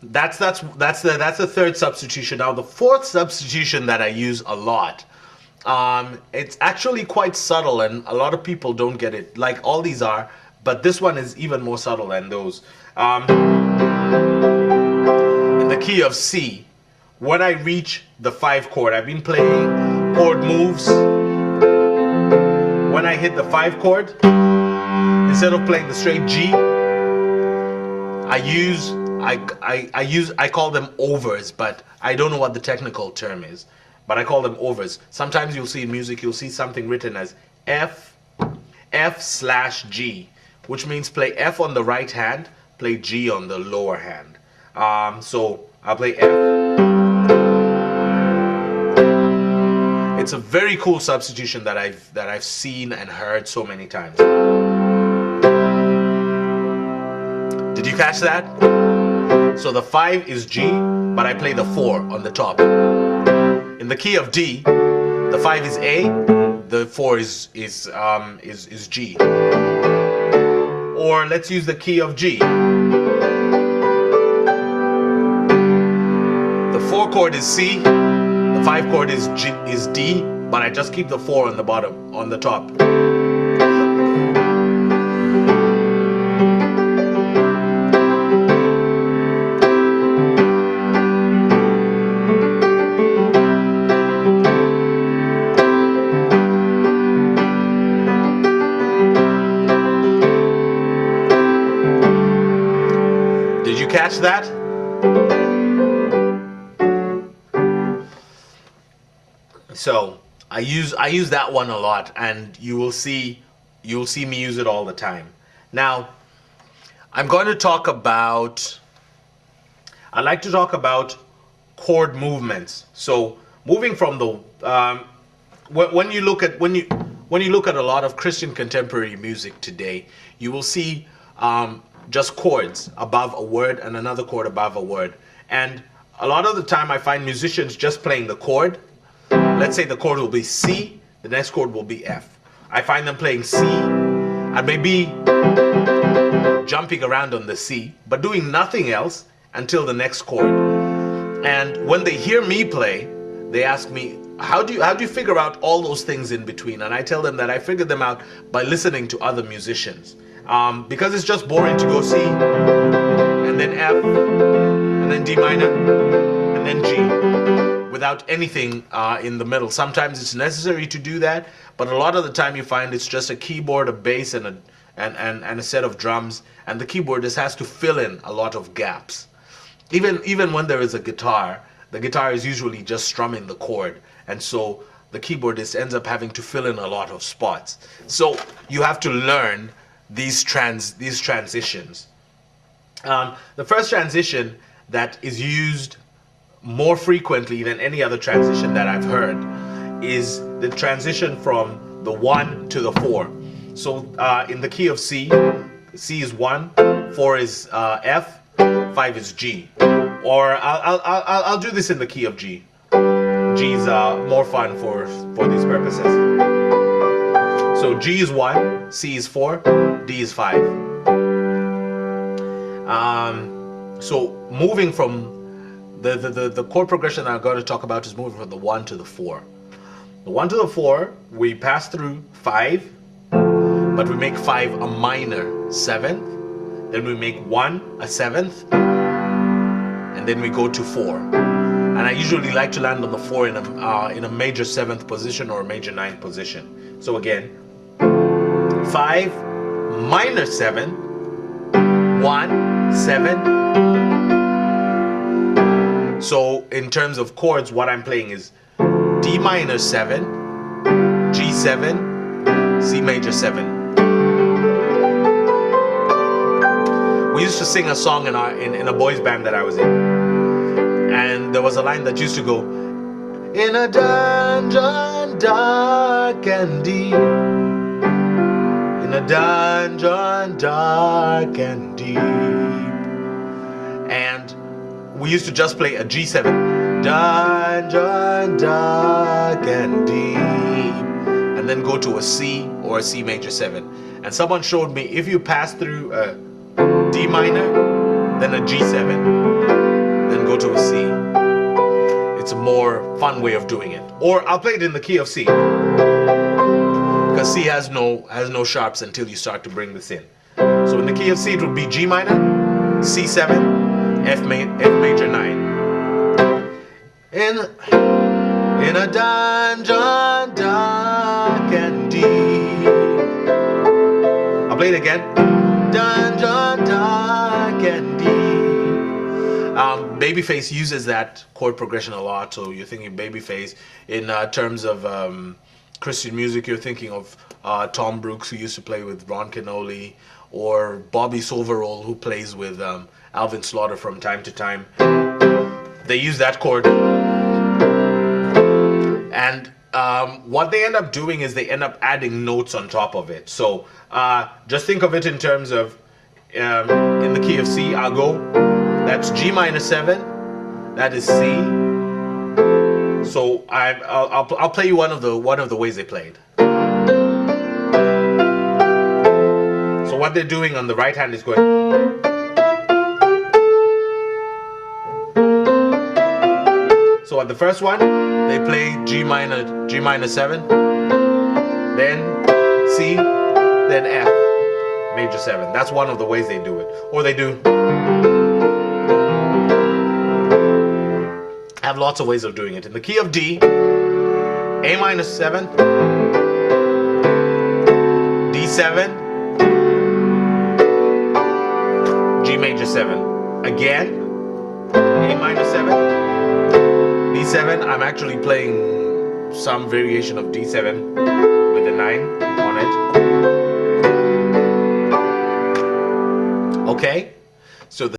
that's the third substitution. Now the fourth substitution that I use a lot, it's actually quite subtle, and a lot of people don't get it. Like all these are, but this one is even more subtle than those. In the key of C, when I reach the 5 chord, I've been playing chord moves. When I hit the 5 chord, instead of playing the straight G, I call them overs, but I don't know what the technical term is, but I call them overs. Sometimes you'll see in music, you'll see something written as F/G, which means play F on the right hand, play G on the lower hand. So I'll play F. It's a very cool substitution that I've seen and heard so many times. Did you catch that? So the 5 is G, but I play the 4 on the top. In the key of D, the 5 is A, the 4 is G. Or let's use the key of G. The 4 chord is C, the 5 chord is D, but I just keep the 4 on the bottom, on the top. Did you catch that? So I use that one a lot, and you'll see me use it all the time. Now I'm going to talk about, I like to talk about chord movements. So moving from the when you look at a lot of Christian contemporary music today, you will see just chords above a word and another chord above a word. And a lot of the time I find musicians just playing the chord. Let's say the chord will be C, the next chord will be F. I find them playing C and maybe jumping around on the C, but doing nothing else until the next chord. And when they hear me play, they ask me, how do you figure out all those things in between? And I tell them that I figured them out by listening to other musicians. Because it's just boring to go C, and then F, and then D minor, and then G, without anything in the middle. Sometimes it's necessary to do that, but a lot of the time you find it's just a keyboard, a bass, and a set of drums, and the keyboard just has to fill in a lot of gaps. Even when there is a guitar, the guitar is usually just strumming the chord, and so the keyboardist ends up having to fill in a lot of spots. So you have to learn these transitions. The first transition that is used more frequently than any other transition that I've heard is the transition from the 1 to the 4. So in the key of C, C is 1, 4 is F, 5 is G. Or I'll do this in the key of G. G is more fun for these purposes. So G is 1, C is 4, D is 5. So moving from the chord progression that I'm going to talk about is moving from the 1 to the 4. The 1 to the 4, we pass through 5, but we make 5 a minor 7th. Then we make 1 a 7th, and then we go to 4. And I usually like to land on the 4 in a major 7th position or a major 9th position. So again, 5, minor 7, 1, 7. So in terms of chords, what I'm playing is D minor 7, G7, C major 7. We used to sing a song in a boys band that I was in, and there was a line that used to go, in a dungeon dark and deep, in a dungeon dark and deep. And we used to just play a G7, dungeon dark and deep, and then go to a C or a C major 7. And someone showed me if you pass through a D minor, then a G7, C. It's a more fun way of doing it. Or I'll play it in the key of C, because C has no sharps until you start to bring this in. So in the key of C, it would be G minor, C7, F major 9. In a dungeon dark and deep. I'll play it again. Dungeon dark and deep. Babyface uses that chord progression a lot, so you're thinking Babyface. In terms of Christian music, you're thinking of Tom Brooks, who used to play with Ron Canoli, or Bobby Silverall, who plays with Alvin Slaughter from time to time. They use that chord. And what they end up doing is they end up adding notes on top of it. So just think of it in terms of, in the key of C, I'll go, that's G minor 7, that is C. So I'll play you one of the ways they played. So what they're doing on the right hand is going. So at the first one, they play G minor 7, then C, then F major 7. That's one of the ways they do it. Or they do. Have lots of ways of doing it. In the key of D, A minor 7, D7, G major 7. Again, A minor 7, D7. I'm actually playing some variation of D7 with a 9 on it. Okay, so